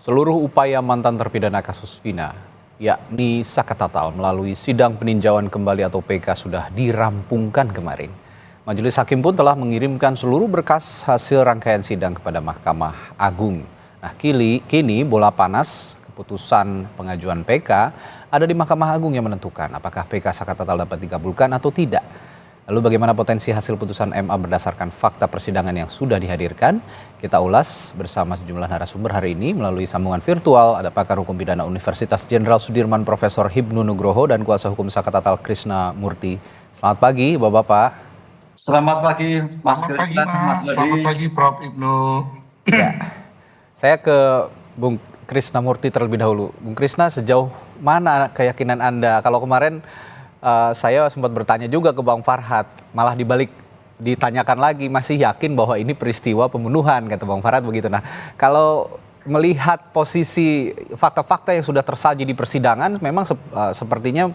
Seluruh upaya mantan terpidana kasus Vina, yakni Saka Tatal melalui sidang peninjauan kembali atau PK sudah dirampungkan kemarin. Majelis Hakim pun telah mengirimkan seluruh berkas hasil rangkaian sidang kepada Mahkamah Agung. Nah, kini bola panas keputusan pengajuan PK ada di Mahkamah Agung yang menentukan apakah PK Saka Tatal dapat dikabulkan atau tidak. Lalu bagaimana potensi hasil putusan MA berdasarkan fakta persidangan yang sudah dihadirkan? Kita ulas bersama sejumlah narasumber hari ini melalui sambungan virtual. Ada pakar hukum pidana Universitas Jenderal Sudirman Profesor Hibnu Nugroho dan kuasa hukum Saka Tatal Krishna Murty. Selamat pagi Bapak-Bapak. Selamat pagi Mas Krishna, Mas Lodi. Selamat pagi Prof. Ibnu. Ya. Saya ke Bung Krishna Murty terlebih dahulu. Bung Krishna, sejauh mana keyakinan Anda? Kalau kemarin saya sempat bertanya juga ke Bang Farhad, malah ditanyakan lagi, masih yakin bahwa ini peristiwa pembunuhan, kata Bang Farhad begitu. Nah, kalau melihat posisi fakta-fakta yang sudah tersaji di persidangan, memang sepertinya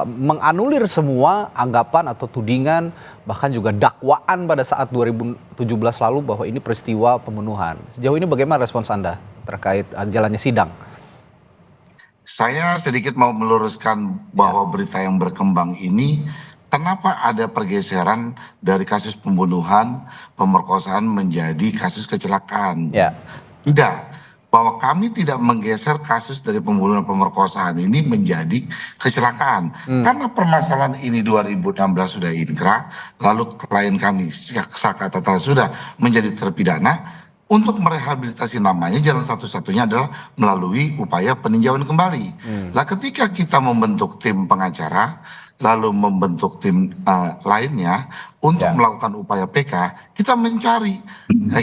menganulir semua anggapan atau tudingan, bahkan juga dakwaan pada saat 2017 lalu bahwa ini peristiwa pembunuhan. Sejauh ini bagaimana respons Anda terkait jalannya sidang? Saya sedikit mau meluruskan bahwa berita yang berkembang ini, kenapa ada pergeseran dari kasus pembunuhan, pemerkosaan menjadi kasus kecelakaan. Ya. Tidak, bahwa kami tidak menggeser kasus dari pembunuhan pemerkosaan ini menjadi kecelakaan. Karena permasalahan ini 2016 sudah inkrah, lalu klien kami Saka Tatal sudah menjadi terpidana. Untuk merehabilitasi namanya, jalan satu-satunya adalah melalui upaya peninjauan kembali. Nah, ketika kita membentuk tim pengacara, lalu membentuk tim lainnya untuk melakukan upaya PK, kita mencari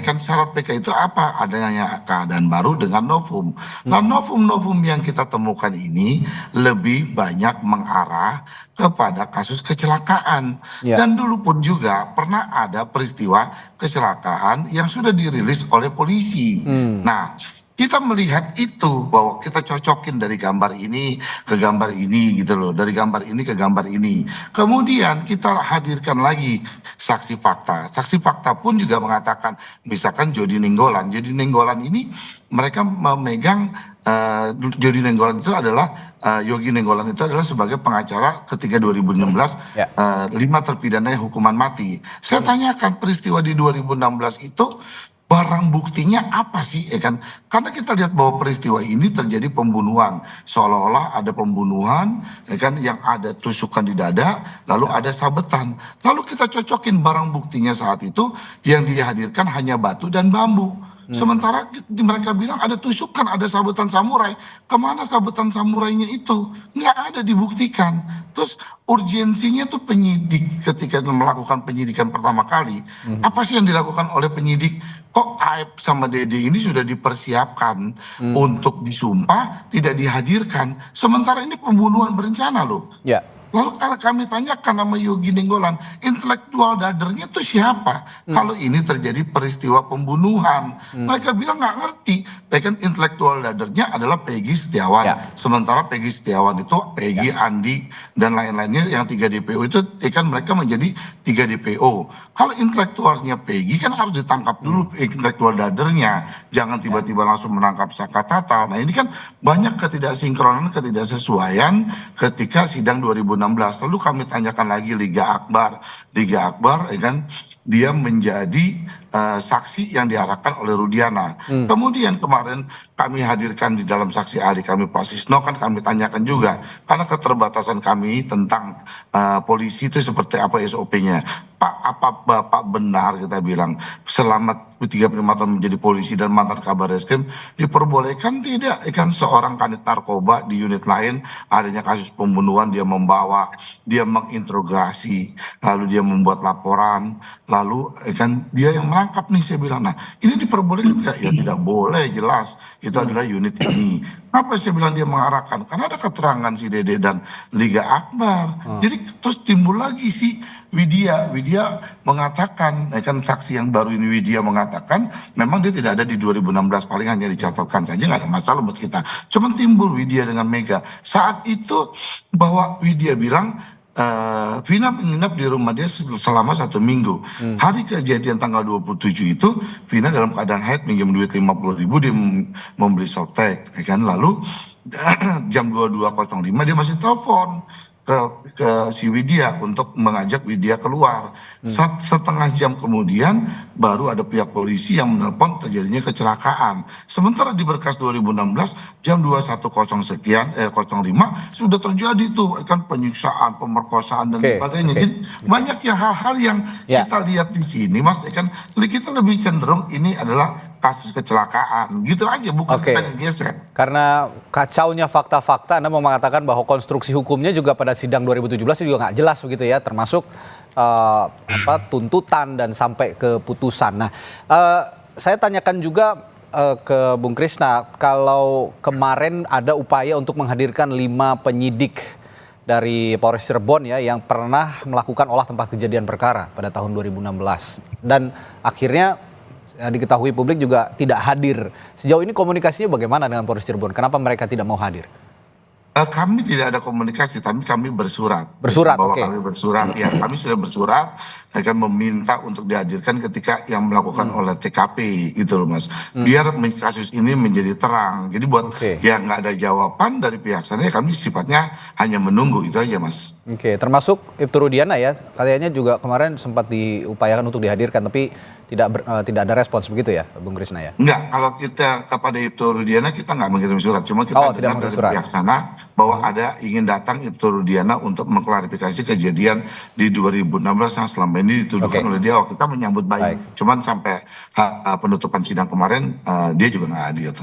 kan syarat PK itu apa? Adanya keadaan baru dengan novum. Nah, novum-novum yang kita temukan ini lebih banyak mengarah kepada kasus kecelakaan. Dan dulu pun juga pernah ada peristiwa kecelakaan yang sudah dirilis oleh polisi. Nah, kita melihat itu, bahwa kita cocokin dari gambar ini ke gambar ini gitu loh, dari gambar ini ke gambar ini. Kemudian kita hadirkan lagi saksi fakta. Saksi fakta pun juga mengatakan, misalkan Jody Nenggolan. Jody Nenggolan ini mereka memegang Jody Nenggolan itu adalah Yogi Nenggolan itu adalah sebagai pengacara ketika 2016 5 terpidana hukuman mati. Saya tanyakan peristiwa di 2016 itu barang buktinya apa sih, ya kan? Karena kita lihat bahwa peristiwa ini terjadi pembunuhan, seolah-olah ada pembunuhan, ya kan, yang ada tusukan di dada, lalu ada sabetan. Lalu kita cocokin barang buktinya saat itu yang dihadirkan hanya batu dan bambu. Sementara mereka bilang ada tusukan, ada sabetan samurai. Kemana sabetan samurainya itu? Nggak ada dibuktikan. Terus urgensinya tuh penyidik ketika melakukan penyidikan pertama kali. Apa sih yang dilakukan oleh penyidik? Kok Aep sama Dede ini sudah dipersiapkan untuk disumpah, tidak dihadirkan. Sementara ini pembunuhan berencana loh. Ya. Lalu kalau kami tanyakan nama Yogi Nenggolan, intelektual dadernya itu siapa? Kalau ini terjadi peristiwa pembunuhan, mereka bilang nggak ngerti. Kan intelektual dadernya adalah Peggy Setiawan. Sementara Peggy Setiawan itu Peggy, Andi, dan lain-lainnya yang 3 DPO itu kan mereka menjadi 3 DPO. Kalau intelektualnya Peggy kan harus ditangkap dulu intelektual dadernya. Jangan tiba-tiba langsung menangkap Saka Tatal. Nah, ini kan banyak ketidaksinkronan, ketidaksesuaian ketika sidang 2016. Lalu kami tanyakan lagi Liga Akbar, ya kan, dia menjadi saksi yang diarahkan oleh Rudiana. Kemudian kemarin kami hadirkan di dalam saksi ahli kami Pak Sisno, kan kami tanyakan juga, karena keterbatasan kami tentang polisi itu seperti apa SOP-nya. Pak, apa Bapak benar, kita bilang, selama 35 tahun menjadi polisi dan mantan kabar reskrim, diperbolehkan tidak kan seorang kanit narkoba di unit lain adanya kasus pembunuhan, dia membawa, dia menginterogasi, lalu dia membuat laporan, lalu kan dia yang menangkap nih, saya bilang. Nah, ini diperbolehkan tidak? Ya tidak boleh, jelas itu adalah unit ini. Kenapa saya bilang dia mengarahkan? Karena ada keterangan si Dede dan Liga Akbar. Jadi terus timbul lagi si Widya mengatakan, kan saksi yang baru ini Widya mengatakan memang dia tidak ada di 2016, paling hanya dicatatkan saja, nggak ada masalah buat kita. Cuman timbul Widya dengan Mega saat itu bahwa Widya bilang Vina menginap di rumah dia selama 1 minggu. Hari kejadian tanggal 27 itu Vina dalam keadaan haid minjem duit 50.000, dia membeli softtek, ya kan. Lalu jam 22.05 dia masih telepon ke si Widya untuk mengajak Widya keluar. Setengah jam kemudian baru ada pihak polisi yang menelpon terjadinya kecelakaan. Sementara di berkas 2016 jam 21.00 sekian 05 sudah terjadi tuh kan penyiksaan, pemerkosaan dan sebagainya. Jadi banyak hal-hal yang kita lihat di sini, Mas, kan kita lebih cenderung ini adalah kasus kecelakaan gitu aja, bukan kita geser. Karena kacaunya fakta-fakta, Anda mau mengatakan bahwa konstruksi hukumnya juga pada sidang 2017 juga nggak jelas begitu ya, termasuk tuntutan dan sampai ke putusan. Nah, saya tanyakan juga ke Bung Krisna, kalau kemarin ada upaya untuk menghadirkan 5 penyidik dari Polres Cirebon ya yang pernah melakukan olah tempat kejadian perkara pada tahun 2016 dan akhirnya diketahui publik juga tidak hadir. Sejauh ini komunikasinya bagaimana dengan Polres Cirebon? Kenapa mereka tidak mau hadir? Kami tidak ada komunikasi, tapi kami bersurat. Kami bersurat, ya kami sudah bersurat akan meminta untuk dihadirkan ketika yang melakukan oleh TKP gitu loh, Mas. Biar kasus ini menjadi terang. Jadi buat ya nggak ada jawaban dari pihak sana, ya kami sifatnya hanya menunggu itu aja, Mas. Termasuk Ibtu Rudiana ya, kayaknya juga kemarin sempat diupayakan untuk dihadirkan, tapi tidak ada respons begitu ya, Bung Krisna ya? Enggak, kalau kita kepada Ibtu Rudiana kita nggak mengirim surat, cuma kita dengar dari pihak sana bahwa ada ingin datang Ibtu Rudiana untuk mengklarifikasi kejadian di 2016 yang selama ini dituduhkan oleh dia. Kita menyambut baik. Cuman sampai penutupan sidang kemarin dia juga nggak hadir.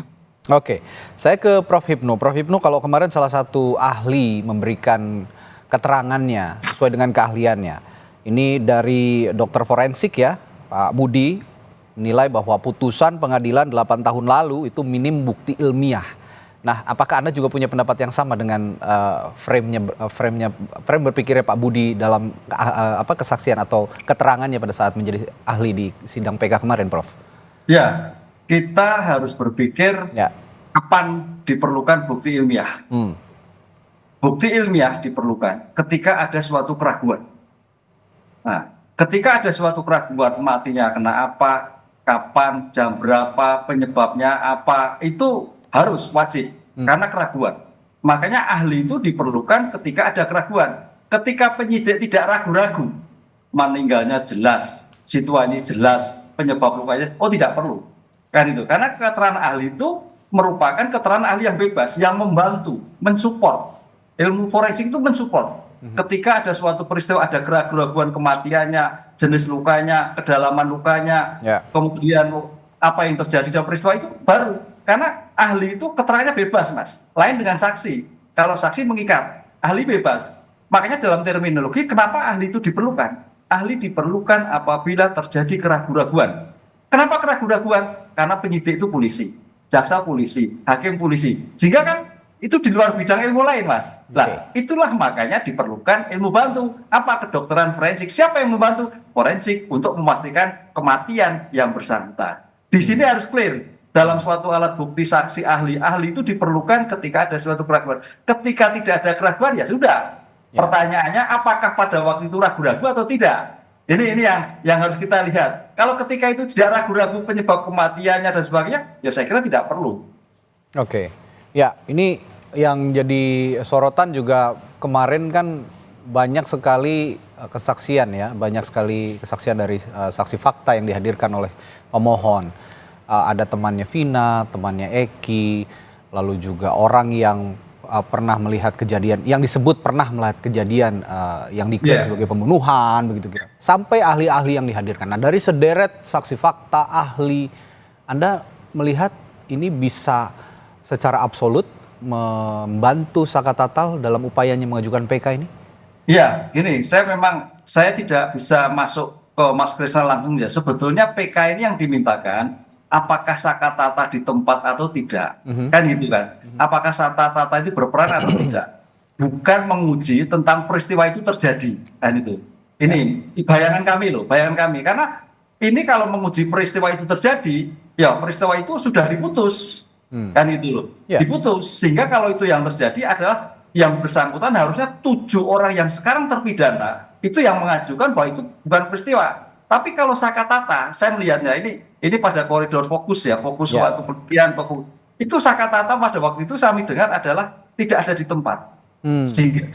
Saya ke Prof. Hipnu. Prof. Hipnu, kalau kemarin salah satu ahli memberikan keterangannya sesuai dengan keahliannya, ini dari dokter forensik ya, Pak Budi, menilai bahwa putusan pengadilan 8 tahun lalu itu minim bukti ilmiah. Nah, apakah Anda juga punya pendapat yang sama dengan frame berpikirnya Pak Budi dalam kesaksian atau keterangannya pada saat menjadi ahli di sidang PK kemarin, Prof? Ya, kita harus berpikir kapan diperlukan bukti ilmiah. Bukti ilmiah diperlukan ketika ada suatu keraguan. Nah, ketika ada suatu keraguan, matinya kena apa, kapan, jam berapa, penyebabnya apa, itu harus wajib karena keraguan. Makanya ahli itu diperlukan ketika ada keraguan. Ketika penyidik tidak ragu-ragu, meninggalnya jelas, situasi jelas, penyebab lukanya, tidak perlu. Kan itu. Karena keterangan ahli itu merupakan keterangan ahli yang bebas, yang membantu, mensupport. Ilmu forensik itu mensupport. Ketika ada suatu peristiwa, ada keraguan kematiannya, jenis lukanya, kedalaman lukanya, kemudian apa yang terjadi dalam peristiwa itu baru. Karena ahli itu keterangannya bebas, Mas. Lain dengan saksi. Kalau saksi mengikat, ahli bebas. Makanya dalam terminologi, kenapa ahli itu diperlukan? Ahli diperlukan apabila terjadi keraguan. Kenapa keraguan? Karena penyidik itu polisi, jaksa polisi, hakim polisi. Sehingga kan itu di luar bidang ilmu lain, Mas. Nah, itulah makanya diperlukan ilmu bantu. Apa? Kedokteran forensik. Siapa yang membantu? Forensik untuk memastikan kematian yang bersangkutan. Di sini harus clear. Dalam suatu alat bukti saksi ahli itu diperlukan ketika ada suatu keraguan. Ketika tidak ada keraguan, ya sudah. Pertanyaannya, apakah pada waktu itu ragu-ragu atau tidak? Ini yang harus kita lihat. Kalau ketika itu tidak ragu-ragu penyebab kematiannya dan sebagainya, ya saya kira tidak perlu. Ya, ini yang jadi sorotan juga kemarin kan banyak sekali kesaksian ya, banyak sekali kesaksian dari saksi fakta yang dihadirkan oleh pemohon. Ada temannya Vina, temannya Eki, lalu juga orang yang pernah melihat kejadian, yang disebut pernah melihat kejadian yang diklaim sebagai pembunuhan, begitu kira. Sampai ahli-ahli yang dihadirkan. Nah, dari sederet saksi fakta, ahli, Anda melihat ini bisa secara absolut membantu Saka Tatal dalam upayanya mengajukan PK ini? Iya, gini, saya tidak bisa masuk ke Mas Krisna langsung ya. Sebetulnya PK ini yang dimintakan, apakah Saka Tatal di tempat atau tidak, kan gitu kan? Apakah Saka Tatal itu berperan atau tidak? Bukan menguji tentang peristiwa itu terjadi, kan itu. Ini bayangan kami loh, karena ini kalau menguji peristiwa itu terjadi, ya peristiwa itu sudah diputus. Kan itu loh, diputus. Sehingga kalau itu yang terjadi adalah yang bersangkutan harusnya 7 orang yang sekarang terpidana itu yang mengajukan bahwa itu bukan peristiwa. Tapi kalau Saka Tata, saya melihatnya ini pada koridor fokus ya, fokus suatu penelitian, itu Saka Tata pada waktu itu kami dengar adalah tidak ada di tempat, sehingga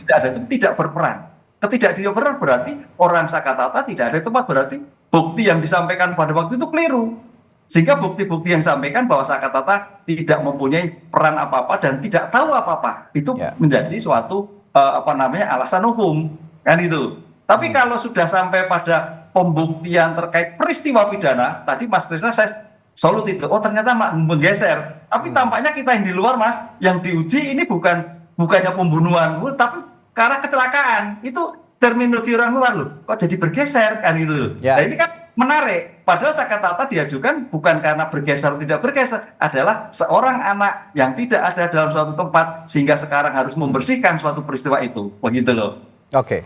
tidak berperan. Ketidakberperan berarti orang Saka Tata tidak ada di tempat, berarti bukti yang disampaikan pada waktu itu keliru. Sehingga bukti-bukti yang disampaikan bahwa Saka Tata tidak mempunyai peran apa-apa dan tidak tahu apa-apa, itu menjadi suatu alasan hukum, kan itu. Tapi kalau sudah sampai pada pembuktian terkait peristiwa pidana, tadi Mas Krisna saya solut itu, oh ternyata menggeser. Tapi tampaknya kita yang di luar, Mas, yang diuji ini bukannya pembunuhan, tapi karena kecelakaan. Itu terminologi orang luar loh, kok jadi bergeser kan itu. Nah ini kan menarik. Padahal Saka Tata diajukan bukan karena bergeser atau tidak bergeser, adalah seorang anak yang tidak ada dalam suatu tempat sehingga sekarang harus membersihkan suatu peristiwa itu, begitu loh. Oke.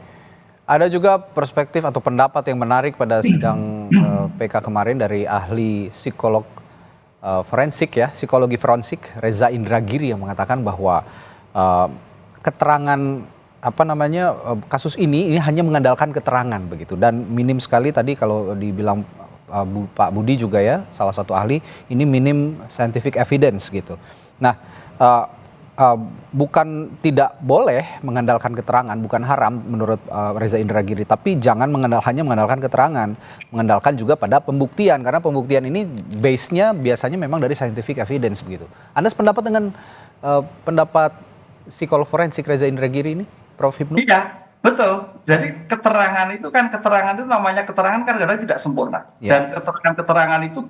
Ada juga perspektif atau pendapat yang menarik pada sidang PK kemarin dari ahli psikolog forensik ya, psikologi forensik Reza Indragiri yang mengatakan bahwa keterangan kasus ini hanya mengandalkan keterangan begitu, dan minim sekali tadi kalau dibilang Pak Budi juga ya, salah satu ahli, ini minim scientific evidence gitu. Nah, bukan tidak boleh mengandalkan keterangan, bukan haram menurut Reza Indragiri, tapi jangan hanya mengandalkan keterangan, mengandalkan juga pada pembuktian, karena pembuktian ini base-nya biasanya memang dari scientific evidence begitu. Anda sependapat dengan pendapat psikolog forensik Reza Indragiri ini, Prof. Hipnu? Iya, betul. Jadi keterangan itu namanya keterangan kan kadang tidak sempurna. Dan keterangan itu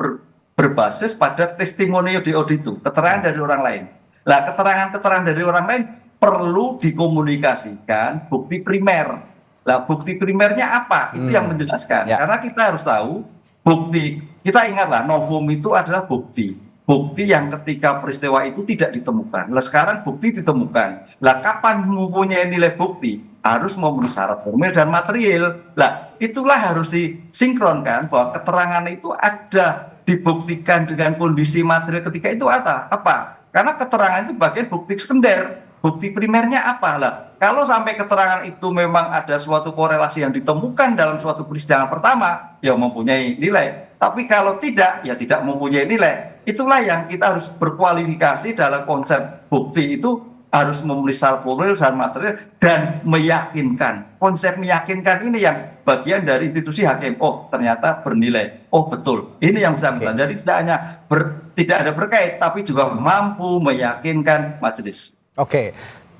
berbasis pada testimonio di auditu, keterangan dari orang lain. Nah, keterangan dari orang lain perlu dikomunikasikan bukti primer. Nah, bukti primernya apa? Itu yang menjelaskan. Karena kita harus tahu bukti, kita ingatlah novum itu adalah bukti. Bukti yang ketika peristiwa itu tidak ditemukan. Nah, sekarang bukti ditemukan. Nah, kapan mempunyai nilai bukti? Harus memenuhi syarat formil dan material. Nah, itulah harus disinkronkan bahwa keterangan itu ada dibuktikan dengan kondisi material ketika itu apa? Karena keterangan itu bagian bukti sekunder. Bukti primernya apa? Lah, kalau sampai keterangan itu memang ada suatu korelasi yang ditemukan dalam suatu persidangan pertama, ya mempunyai nilai. Tapi kalau tidak, ya tidak mempunyai nilai. Itulah yang kita harus berkualifikasi dalam konsep bukti itu harus memenuhi syarat formil dan material dan meyakinkan. Konsep meyakinkan ini yang bagian dari institusi hakim. Oh, ternyata bernilai. Oh, betul. Ini yang bersangkutan. Jadi tidak hanya tidak ada berkait, tapi juga mampu meyakinkan majelis. Oke.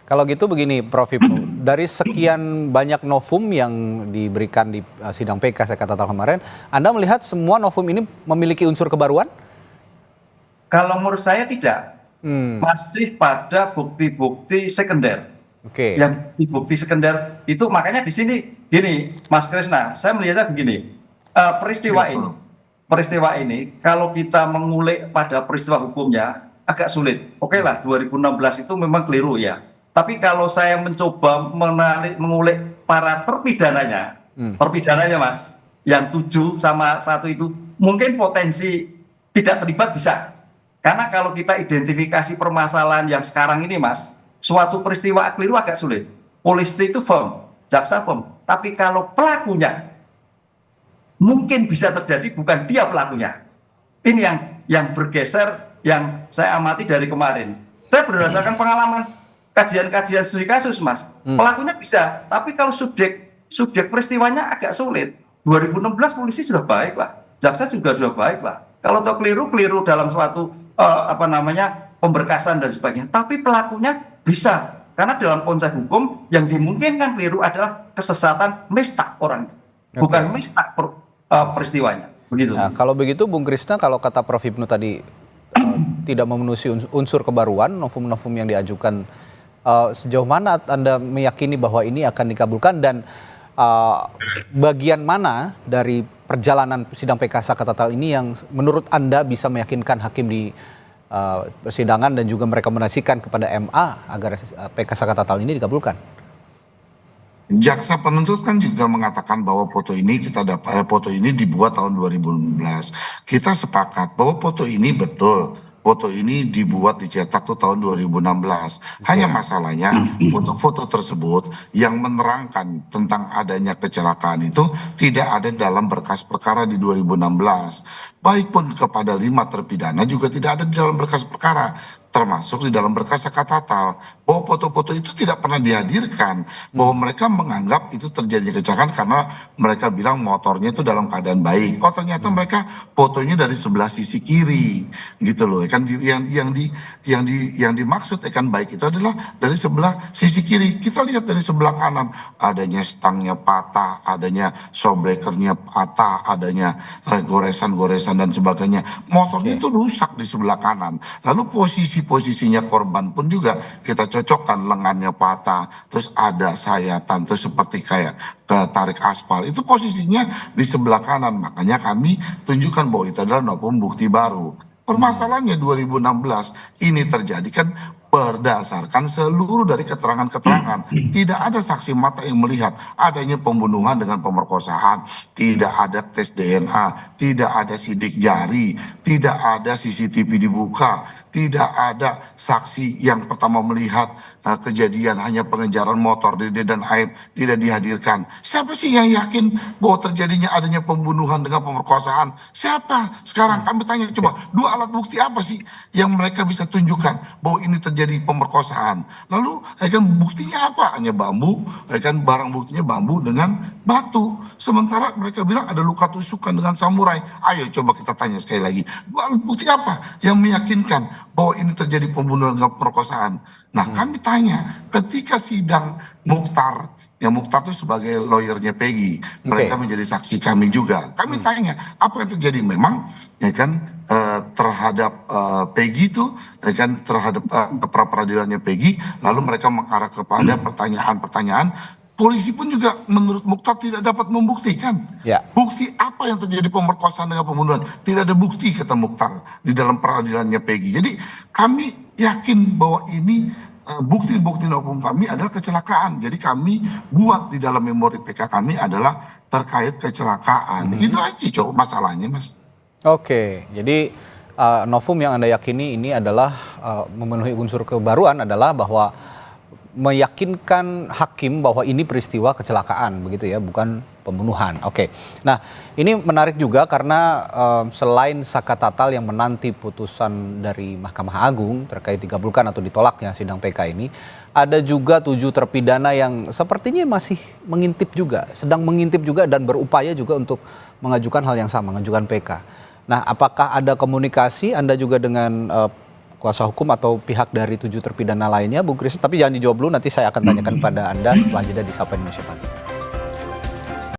Kalau gitu begini, Prof. Hipnu, dari sekian banyak novum yang diberikan di sidang PK saya kata kemarin, Anda melihat semua novum ini memiliki unsur kebaruan? Kalau menurut saya tidak. Masih pada bukti-bukti sekunder. Yang bukti sekunder itu makanya di sini gini, Mas Krisna, saya melihatnya begini. Peristiwa ini kalau kita mengulik pada peristiwa hukumnya agak sulit. Oke lah, 2016 itu memang keliru ya. Tapi kalau saya mencoba mengulik para terpidananya, Mas, yang 7 sama 1 itu mungkin potensi tidak terlibat bisa. Karena kalau kita identifikasi permasalahan yang sekarang ini, Mas, suatu peristiwa keliru agak sulit. Polisi itu firm, jaksa firm. Tapi kalau pelakunya, mungkin bisa terjadi bukan dia pelakunya. Ini yang bergeser, yang saya amati dari kemarin. Saya berdasarkan pengalaman kajian-kajian studi kasus, Mas. Pelakunya bisa, tapi kalau subjek peristiwanya agak sulit. 2016 polisi sudah baik lah, jaksa juga sudah baik lah. Kalau keliru dalam suatu pemberkasan dan sebagainya, tapi pelakunya bisa, karena dalam konsep hukum yang dimungkinkan keliru adalah kesesatan mistak orang, bukan mistak peristiwanya. Begitu. Nah, kalau begitu, Bung Krisna, kalau kata Prof. Hipnu tadi tidak memenuhi unsur kebaruan, novum-novum yang diajukan, sejauh mana Anda meyakini bahwa ini akan dikabulkan, dan bagian mana dari perjalanan sidang PK Saka Tatal ini yang menurut Anda bisa meyakinkan hakim di persidangan dan juga merekomendasikan kepada MA agar PK Saka Tatal ini dikabulkan? Jaksa penuntut kan juga mengatakan bahwa foto ini dibuat tahun 2016. Kita sepakat bahwa foto ini betul foto ini dibuat dicetak tuh tahun 2016. Hanya masalahnya foto-foto tersebut yang menerangkan tentang adanya kecelakaan itu tidak ada dalam berkas perkara di 2016. Baik pun kepada 5 terpidana juga tidak ada di dalam berkas perkara, termasuk di dalam berkas Sakatatal, bahwa foto-foto itu tidak pernah dihadirkan, bahwa mereka menganggap itu terjadi kecelakaan karena mereka bilang motornya itu dalam keadaan baik. Oh ternyata mereka fotonya dari sebelah sisi kiri, gitu loh. Kan yang dimaksud ikan baik itu adalah dari sebelah sisi kiri. Kita lihat dari sebelah kanan, adanya stangnya patah, adanya showbreakernya patah, adanya goresan-goresan dan sebagainya. Motornya itu rusak di sebelah kanan. Lalu posisinya korban pun juga kita cocokkan, lengannya patah, terus ada sayatan, terus seperti kayak ketarik aspal. Itu posisinya di sebelah kanan. Makanya kami tunjukkan bahwa itu adalah novum bukti baru. Permasalahannya 2016 ini terjadi kan berdasarkan seluruh dari keterangan-keterangan. Tidak ada saksi mata yang melihat adanya pembunuhan dengan pemerkosaan. Tidak ada tes DNA, tidak ada sidik jari, tidak ada CCTV dibuka, tidak ada saksi yang pertama melihat kejadian, hanya pengejaran motor Dede dan Aib tidak dihadirkan. Siapa sih yang yakin bahwa terjadinya adanya pembunuhan dengan pemerkosaan? Siapa? Sekarang kami tanya, coba 2 alat bukti apa sih yang mereka bisa tunjukkan bahwa ini terjadi pemerkosaan? Lalu kan buktinya apa? Hanya bambu, kan barang buktinya bambu dengan batu. Sementara mereka bilang ada luka tusukan dengan samurai. Ayo coba kita tanya sekali lagi, 2 alat bukti apa yang meyakinkan bahwa ini terjadi pembunuhan dengan pemerkosaan? Nah kami tanya, ketika sidang Mukhtar, yang Mukhtar itu sebagai lawyernya Peggy, mereka menjadi saksi kami juga. Kami tanya, apa yang terjadi? Memang ya kan terhadap Peggy itu, ya kan terhadap pra peradilannya Peggy, lalu mereka mengarah kepada pertanyaan-pertanyaan. Polisi pun juga menurut Mukhtar tidak dapat membuktikan. Bukti apa yang terjadi pemerkosaan dengan pembunuhan? Tidak ada bukti, kata Mukhtar, di dalam peradilannya Peggy. Jadi kami yakin bahwa ini bukti-bukti novum kami adalah kecelakaan. Jadi kami buat di dalam memori PK kami adalah terkait kecelakaan. Itu aja coba masalahnya, Mas. Oke, jadi novum yang Anda yakini ini adalah memenuhi unsur kebaruan adalah bahwa meyakinkan hakim bahwa ini peristiwa kecelakaan, begitu ya, bukan pembunuhan. Oke, nah ini menarik juga karena selain Sakatatal yang menanti putusan dari Mahkamah Agung terkait dikabulkan atau ditolaknya sidang PK ini, ada juga 7 terpidana yang sepertinya masih mengintip juga, sedang mengintip juga dan berupaya juga untuk mengajukan hal yang sama, mengajukan PK. Nah, apakah ada komunikasi Anda juga dengan kuasa hukum atau pihak dari 7 terpidana lainnya, Bung Christian? Tapi jangan dijawab dulu, nanti saya akan tanyakan pada Anda setelah jeda di Sapa Indonesia Pagi.